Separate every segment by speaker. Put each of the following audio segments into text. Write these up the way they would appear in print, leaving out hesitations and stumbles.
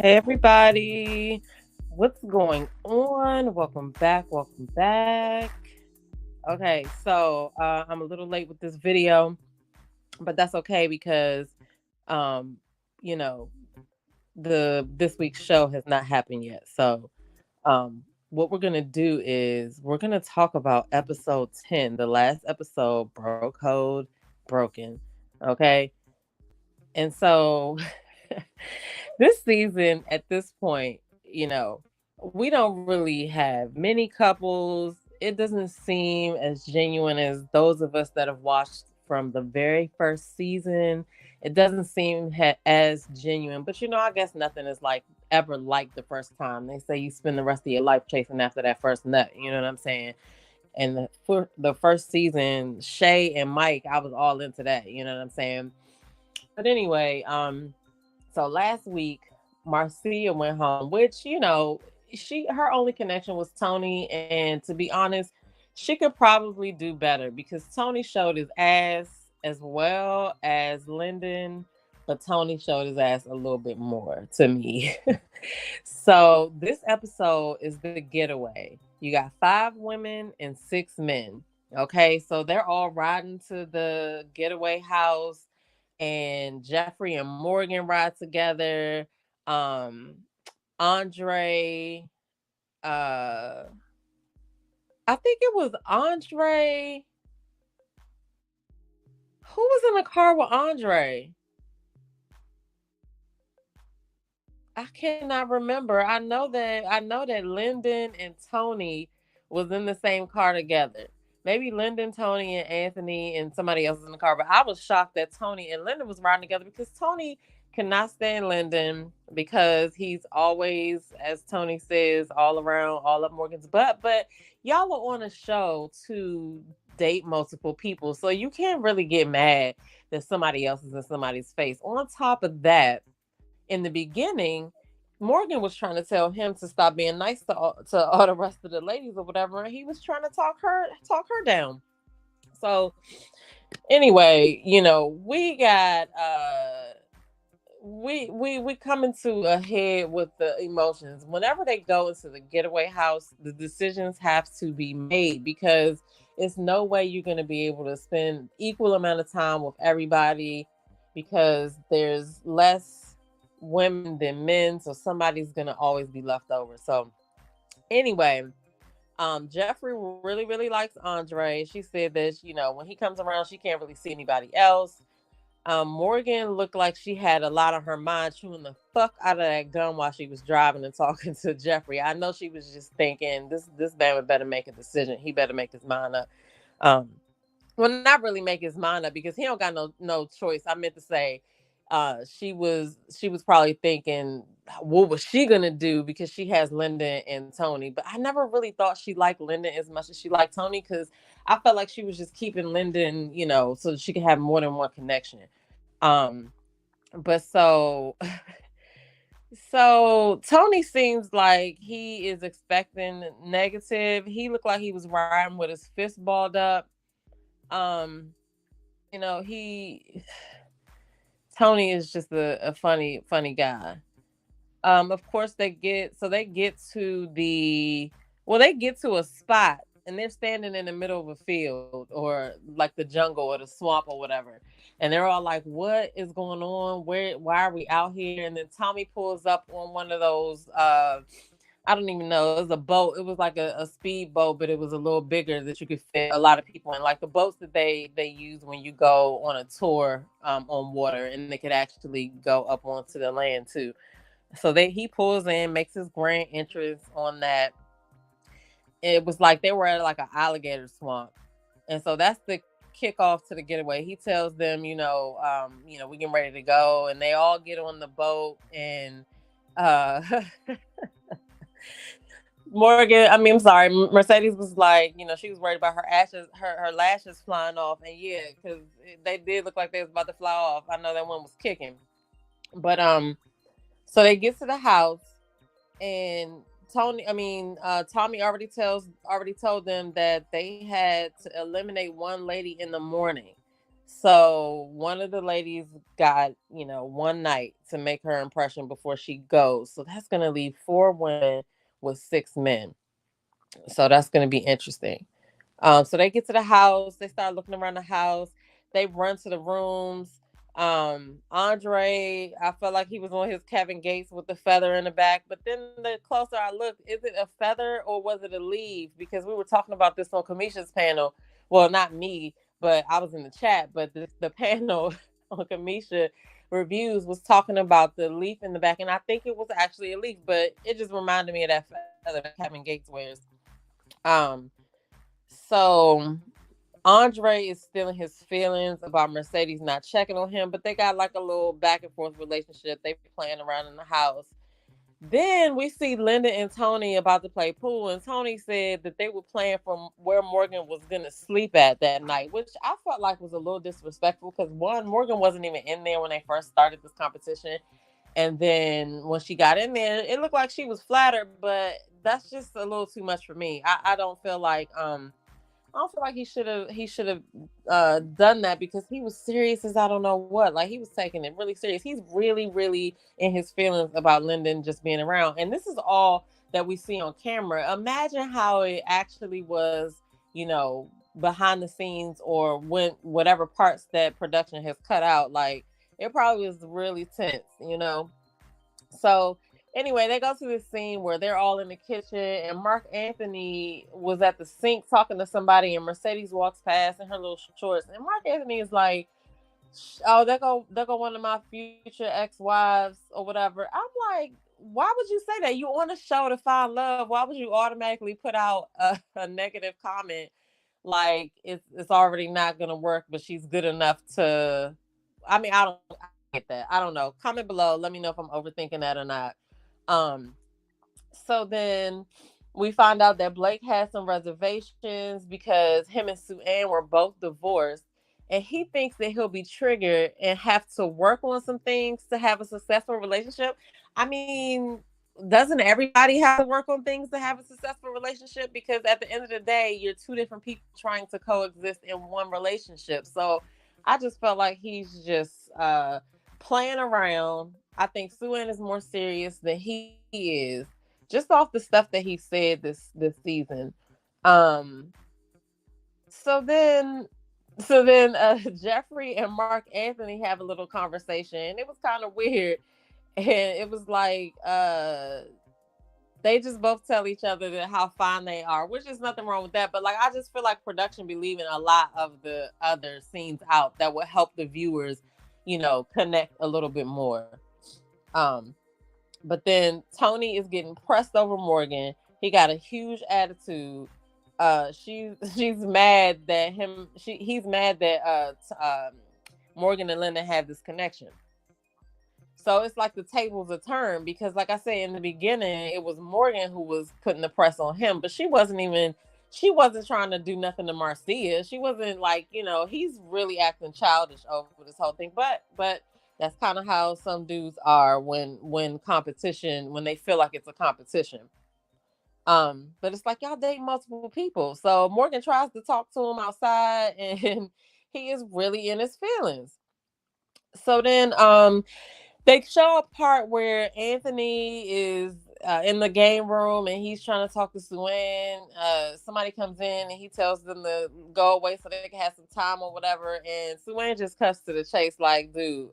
Speaker 1: Hey everybody, what's going on? Welcome back. Welcome back. Okay, so I'm a little late with this video, but that's okay because um, you know, the this week's show has not happened yet. So what we're gonna do is we're gonna talk about episode 10. The last episode, Bro Code Broken. Okay. And so this season, at this point, we don't really have many couples. It doesn't seem as genuine as those of us that have watched from the very first season. It doesn't seem as genuine, but I guess nothing is like ever like the first time. They say you spend the rest of your life chasing after that first nut. You know what I'm saying? And for the first season, Shay and Mike, I was all into that. You know what I'm saying? But anyway, so last week, Marcia went home, which her only connection was Tony, and to be honest, she could probably do better because Tony showed his ass as well as Lyndon, but Tony showed his ass a little bit more to me. So this episode is the getaway. You got 5 women and 6 men. Okay, so they're all riding to the getaway house, and Jeffrey and Morgan ride together. Um, Andre, uh, I think it was Andre. Who was in the car with Andre? I cannot remember. I know that Lyndon and Tony was in the same car together. Maybe Lyndon, Tony, and Anthony and somebody else was in the car. But I was shocked that Tony and Lyndon was riding together because Tony cannot stand Lyndon because he's always, as Tony says, all around, all up Morgan's butt. But y'all are on a show to date multiple people. So you can't really get mad that somebody else is in somebody's face. On top of that, in the beginning, Morgan was trying to tell him to stop being nice to all the rest of the ladies or whatever, and he was trying to talk her down. So anyway, we got we coming to a head with the emotions. Whenever they go into the getaway house, the decisions have to be made because it's no way you're going to be able to spend equal amount of time with everybody because there's less women than men, so somebody's going to always be left over. So anyway, Jeffrey really really likes Andre. She said that when he comes around she can't really see anybody else. Morgan looked like she had a lot on her mind, chewing the fuck out of that gum while she was driving and talking to Jeffrey. I know she was just thinking, this man better make a decision. He better make his mind up. Um, well, not really make his mind up because he don't got no choice. I meant to say, she was probably thinking, what was she gonna do because she has Linda and Tony. But I never really thought she liked Linda as much as she liked Tony because I felt like she was just keeping Lyndon, so that she could have more than one connection. Um, but so Tony seems like he is expecting negative. He looked like he was riding with his fist balled up. Um, he Tony is just a funny guy. Of course they get to a spot and they're standing in the middle of a field or like the jungle or the swamp or whatever. And they're all like, what is going on? Why are we out here? And then Tommy pulls up on one of those I don't even know. It was a boat. It was like a speed boat, but it was a little bigger that you could fit a lot of people in. Like the boats that they use when you go on a tour on water, and they could actually go up onto the land too. So he pulls in, makes his grand entrance on that. It was like they were at like an alligator swamp, and so that's the kickoff to the getaway. He tells them, we getting ready to go, and they all get on the boat, and uh Morgan, I mean, I'm sorry, Mercedes was like, she was worried about her lashes flying off, and yeah, because they did look like they was about to fly off. I know that one was kicking, but so they get to the house, and Tommy already told them that they had to eliminate one lady in the morning. So one of the ladies got, one night to make her impression before she goes. So that's going to leave 4 women with 6 men. So that's going to be interesting. So they get to the house, they start looking around the house, they run to the rooms. Andre, I felt like he was on his Kevin Gates with the feather in the back, but then the closer I looked, is it a feather or was it a leaf? Because we were talking about this on Kamisha's panel. Well, not me, but I was in the chat. But the panel on Kamisha reviews was talking about the leaf in the back, and I think it was actually a leaf, but it just reminded me of that feather that Kevin Gates wears. Um, so Andre is still in his feelings about Mercedes not checking on him, but they got like a little back and forth relationship. They playing around in the house. Then we see Linda and Tony about to play pool, and Tony said that they were playing from where Morgan was gonna sleep at that night, which I felt like was a little disrespectful because one, Morgan wasn't even in there when they first started this competition. And then when she got in there, it looked like she was flattered, but that's just a little too much for me. I don't feel like I don't feel like he should have done that because he was serious as I don't know what. Like he was taking it really serious. He's really in his feelings about Lyndon just being around. And this is all that we see on camera. Imagine how it actually was, behind the scenes or when whatever parts that production has cut out. Like it probably was really tense. So anyway, they go to this scene where they're all in the kitchen and Mark Anthony was at the sink talking to somebody and Mercedes walks past in her little shorts. And Mark Anthony is like, oh, there go one of my future ex-wives or whatever. I'm like, why would you say that? You on a show to find love. Why would you automatically put out a negative comment like it's already not gonna work, but she's good enough to I get that. I don't know. Comment below. Let me know if I'm overthinking that or not. Um, so then we find out that Blake has some reservations because him and Sue Ann were both divorced. And he thinks that he'll be triggered and have to work on some things to have a successful relationship. I mean, doesn't everybody have to work on things to have a successful relationship? Because at the end of the day, you're two different people trying to coexist in one relationship. So I just felt like he's just playing around. I think Sue Ann is more serious than he is, just off the stuff that he said this season. Um, so then Jeffrey and Mark Anthony have a little conversation. It was kind of weird. And it was like they just both tell each other that how fine they are, which is nothing wrong with that. But like I just feel like production be leaving a lot of the other scenes out that would help the viewers, connect a little bit more. Um, but then Tony is getting pressed over Morgan. He got a huge attitude. She's mad that he's mad that Morgan and Linda have this connection. So it's like the tables are turned because, like I said in the beginning, it was Morgan who was putting the press on him, but she wasn't trying to do nothing to Marcia. She wasn't like, he's really acting childish over this whole thing. But that's kind of how some dudes are when they feel like it's a competition. But it's like y'all date multiple people. So Morgan tries to talk to him outside and he is really in his feelings. So then they show a part where Anthony is in the game room and he's trying to talk to Sue-Ann. Somebody comes in and he tells them to go away so they can have some time or whatever. And Sue-Ann just cuts to the chase like, dude,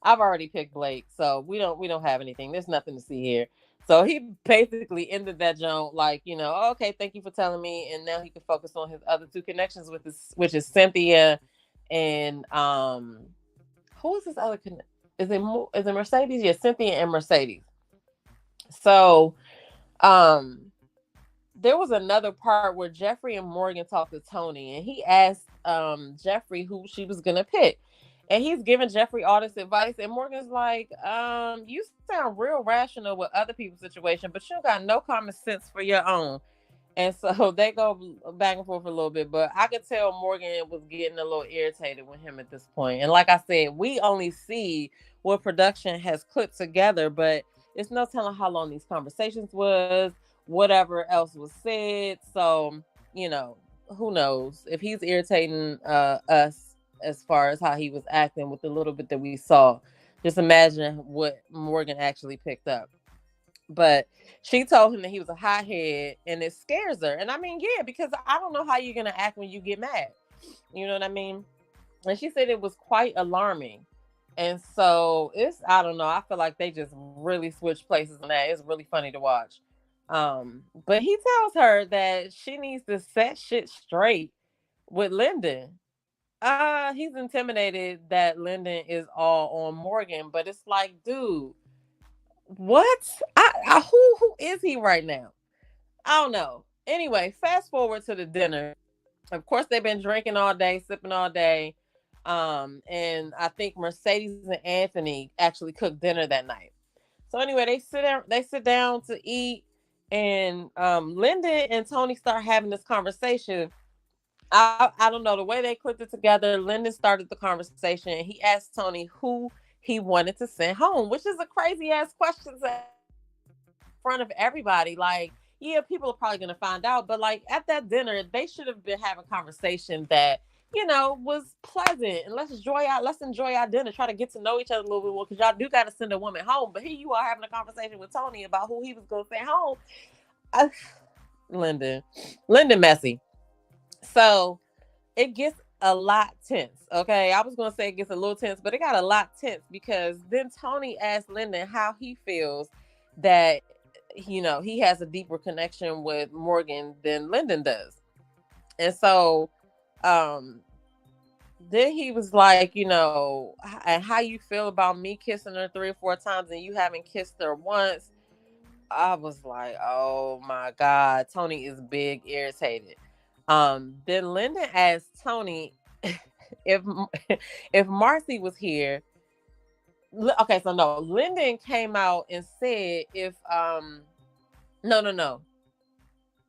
Speaker 1: I've already picked Blake, so we don't have anything. There's nothing to see here. So he basically ended that joint like, oh, okay, thank you for telling me, and now he can focus on his other two connections which is Cynthia and who is this other is it Mercedes? Yeah, Cynthia and Mercedes. So there was another part where Jeffrey and Morgan talked to Tony and he asked Jeffrey who she was gonna pick. And he's giving Jeffrey all this advice, and Morgan's like, you sound real rational with other people's situation, but you got no common sense for your own. And so they go back and forth a little bit, but I could tell Morgan was getting a little irritated with him at this point. And like I said, we only see what production has clipped together, but it's no telling how long these conversations was, whatever else was said. So, who knows? If he's irritating us as far as how he was acting with the little bit that we saw. Just imagine what Morgan actually picked up. But she told him that he was a hothead and it scares her. And I mean, yeah, because I don't know how you're going to act when you get mad. You know what I mean? And she said it was quite alarming. And so I don't know. I feel like they just really switched places on that. It's really funny to watch. But he tells her that she needs to set shit straight with Lyndon. He's intimidated that Lyndon is all on Morgan, but it's like, dude, what? Who is he right now? I don't know. Anyway, fast forward to the dinner. Of course, they've been drinking all day, sipping all day. And I think Mercedes and Anthony actually cooked dinner that night. So anyway, they sit down to eat, and Linda and Tony start having this conversation. I don't know the way they clicked it together. Lyndon started the conversation and he asked Tony who he wanted to send home, which is a crazy ass question to in front of everybody. Like, yeah, people are probably gonna find out, but like at that dinner, they should have been having a conversation that was pleasant, and let's enjoy our dinner, try to get to know each other a little bit more, because y'all do got to send a woman home. But here you are having a conversation with Tony about who he was gonna send home. I, Lyndon, Lyndon messy. So it gets a lot tense. Okay. I was going to say it gets a little tense, but it got a lot tense because then Tony asked Lyndon how he feels that, he has a deeper connection with Morgan than Lyndon does. And so, um, then he was like, and how you feel about me kissing her 3 or 4 times and you haven't kissed her once. I was like, oh my God, Tony is big irritated. Then Lyndon asked Tony if if Marcy was here. Okay, so no, Lyndon came out and said if no.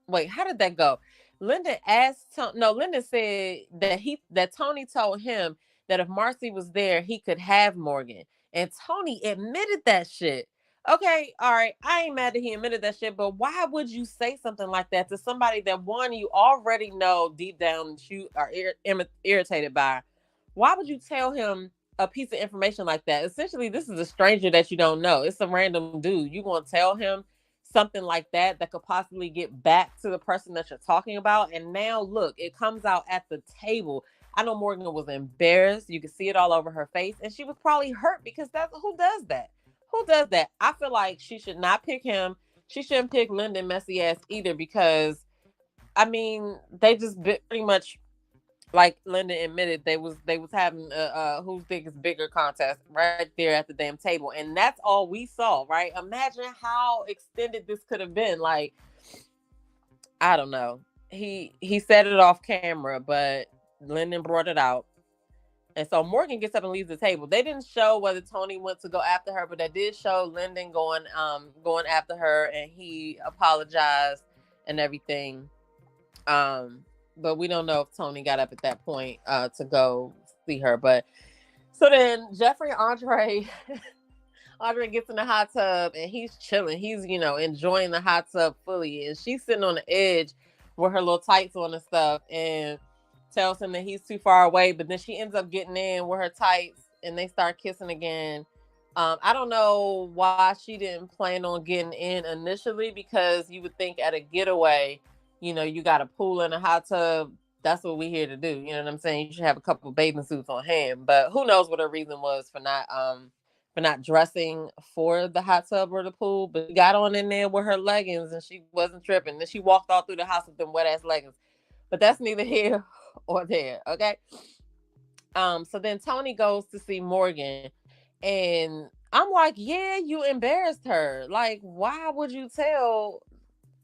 Speaker 1: Wait, how did that go? Lyndon asked Tony, no, Lyndon said that Tony told him that if Marcy was there, he could have Morgan. And Tony admitted that shit. Okay, all right. I ain't mad that he admitted that shit, but why would you say something like that to somebody that one you already know deep down that you are irritated by? Why would you tell him a piece of information like that? Essentially, this is a stranger that you don't know. It's a random dude. You gonna tell him something like that could possibly get back to the person that you're talking about? And now look, it comes out at the table. I know Morgan was embarrassed. You could see it all over her face, and she was probably hurt because that's who does that. Who does that? I feel like she should not pick him. She shouldn't pick Lyndon messy ass either, because I mean they just pretty much, like Lyndon admitted, they was having who's thick is bigger contest right there at the damn table, and that's all we saw. Right? Imagine how extended this could have been. Like, I don't know. He said it off camera, but Lyndon brought it out. And so Morgan gets up and leaves the table. They didn't show whether Tony went to go after her, but they did show Lyndon going after her, and he apologized and everything. But we don't know if Tony got up at that point to go see her. But so then Jeffrey Andre Andre gets in the hot tub and he's chilling. He's, enjoying the hot tub fully. And she's sitting on the edge with her little tights on and stuff, and tells him that he's too far away. But then she ends up getting in with her tights and they start kissing again. I don't know why she didn't plan on getting in initially, because you would think at a getaway, you got a pool and a hot tub. That's what we're here to do. You know what I'm saying? You should have a couple of bathing suits on hand. But who knows what her reason was for not dressing for the hot tub or the pool. But she got on in there with her leggings and she wasn't tripping. Then she walked all through the house with them wet ass leggings. But that's neither here or there. Okay. So then Tony goes to see Morgan, and I'm like, yeah, you embarrassed her. Like, why would you tell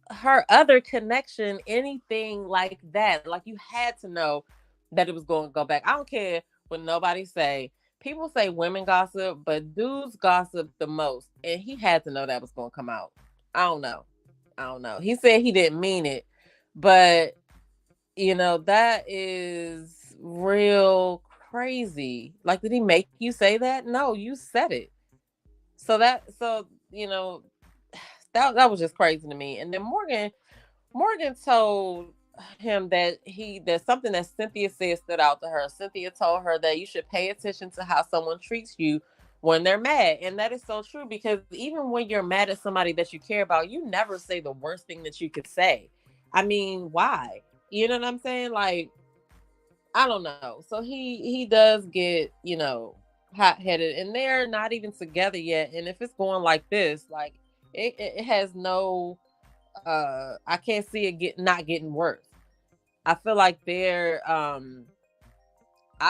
Speaker 1: her other connection anything like that? Like, you had to know that it was going to go back. I don't care what nobody say. People say women gossip, but dudes gossip the most. And he had to know that was going to come out. I don't know. He said he didn't mean it, but that is real crazy. Like, did he make you say that? No, you said it. So that was just crazy to me. And then Morgan told him that there's something that Cynthia said stood out to her. Cynthia told her that you should pay attention to how someone treats you when they're mad. And that is so true, because even when you're mad at somebody that you care about, you never say the worst thing that you could say. I mean, why? You know what I'm saying? Like, I don't know. So he does get, hot headed, and they're not even together yet. And if it's going like this, like it has no I can't see it not getting worse. I feel like they're I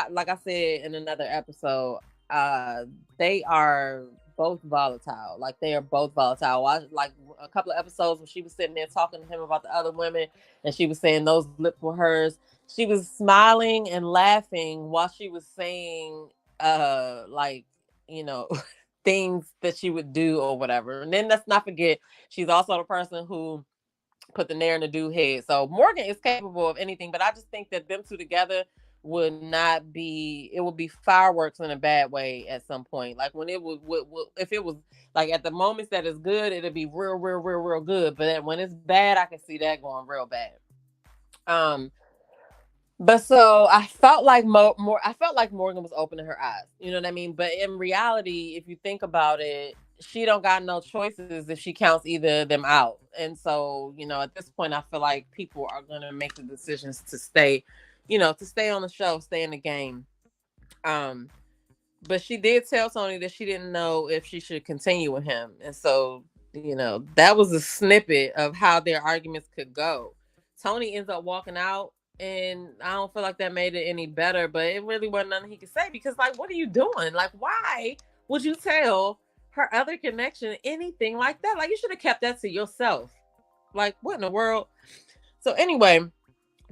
Speaker 1: like I said in another episode, uh they are both volatile. Like they are both volatile. I like a couple of episodes when she was sitting there talking to him about the other women, and she was saying those lips were hers. She was smiling and laughing while she was saying like, you know, things that she would do or whatever. And then let's not forget, she's also the person who put the nair in the dude head. So Morgan is capable of anything, but I just think that them two together would not be. It would be fireworks in a bad way at some point. Like when would if it was like at the moments that it's good, it'll be real good. But when it's bad, I can see that going real bad. Um, but so I felt like I felt like Morgan was opening her eyes. You know what I mean? But in reality, if you think about it, she don't got no choices if she counts either of them out. And so, at this point I feel like people are gonna make the decisions to stay, to stay on the show, stay in the game. Um, but she did tell Tony that she didn't know if she should continue with him. And so, that was a snippet of how their arguments could go. Tony ends up walking out, and I don't feel like that made it any better, but it really wasn't nothing he could say, because, like, what are you doing? Like, why would you tell her other connection anything like that? Like, you should have kept that to yourself. Like, what in the world? So, anyway,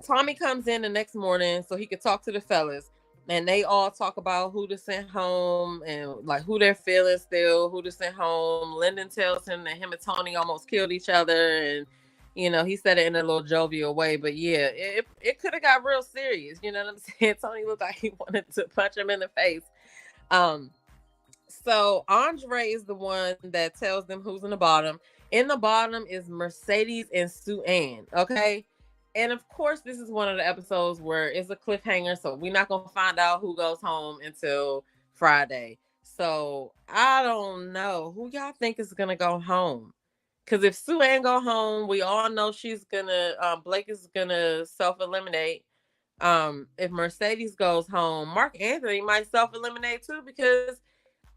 Speaker 1: Tommy comes in the next morning so he could talk to the fellas, and they all talk about who to send home and like who they're feeling still, who to send home. Lyndon tells him that him and Tony almost killed each other, and he said it in a little jovial way, but yeah, it could have got real serious. You know what I'm saying? Tony looked like he wanted to punch him in the face. Um, so Andre is the one that tells them who's in the bottom. In the bottom is Mercedes and Sue Ann. Okay. And of course, this is one of the episodes where it's a cliffhanger. So we're not going to find out who goes home until Friday. So I don't know who y'all think is going to go home. Because if Sue Ann go home, we all know she's going to, Blake is going to self eliminate. If Mercedes goes home, Mark Anthony might self eliminate too, because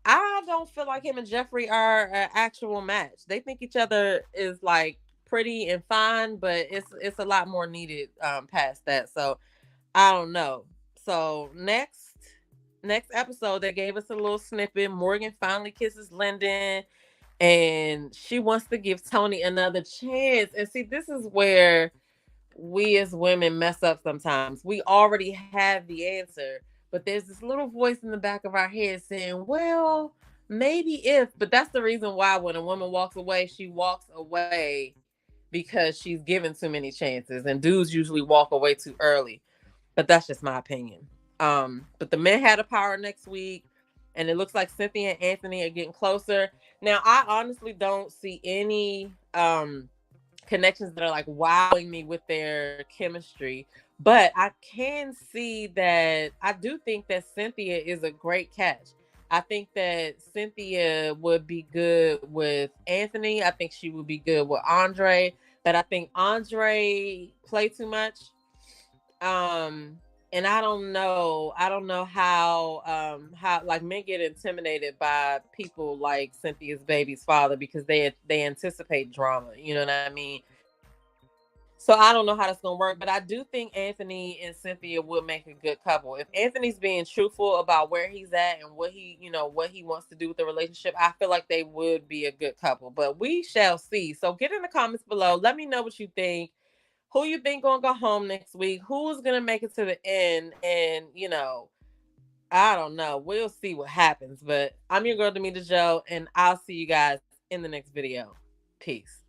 Speaker 1: I don't feel like him and Jeffrey are an actual match. They think each other is like pretty and fine, but it's a lot more needed past that. So I don't know. So next episode, they gave us a little snippet. Morgan finally kisses Lyndon, and she wants to give Tony another chance. And see, this is where we as women mess up sometimes. We already have the answer, but there's this little voice in the back of our head saying, well, maybe if, but that's the reason why when a woman walks away, she walks away because she's given too many chances, and dudes usually walk away too early. But that's just my opinion. But the men had a power next week, and it looks like Cynthia and Anthony are getting closer. Now, I honestly don't see any connections that are like wowing me with their chemistry, but I can see that I do think that Cynthia is a great catch. I think that Cynthia would be good with Anthony. I think she would be good with Andre, but I think Andre play too much. um and I don't know how like men get intimidated by people like Cynthia's baby's father, because they anticipate drama, you know what I mean? So I don't know how that's gonna work, but I do think Anthony and Cynthia would make a good couple. If Anthony's being truthful about where he's at and what he wants to do with the relationship, I feel like they would be a good couple. But we shall see. So get in the comments below. Let me know what you think. Who you think gonna go home next week? Who's gonna make it to the end? And I don't know. We'll see what happens. But I'm your girl, Damita Joe, and I'll see you guys in the next video. Peace.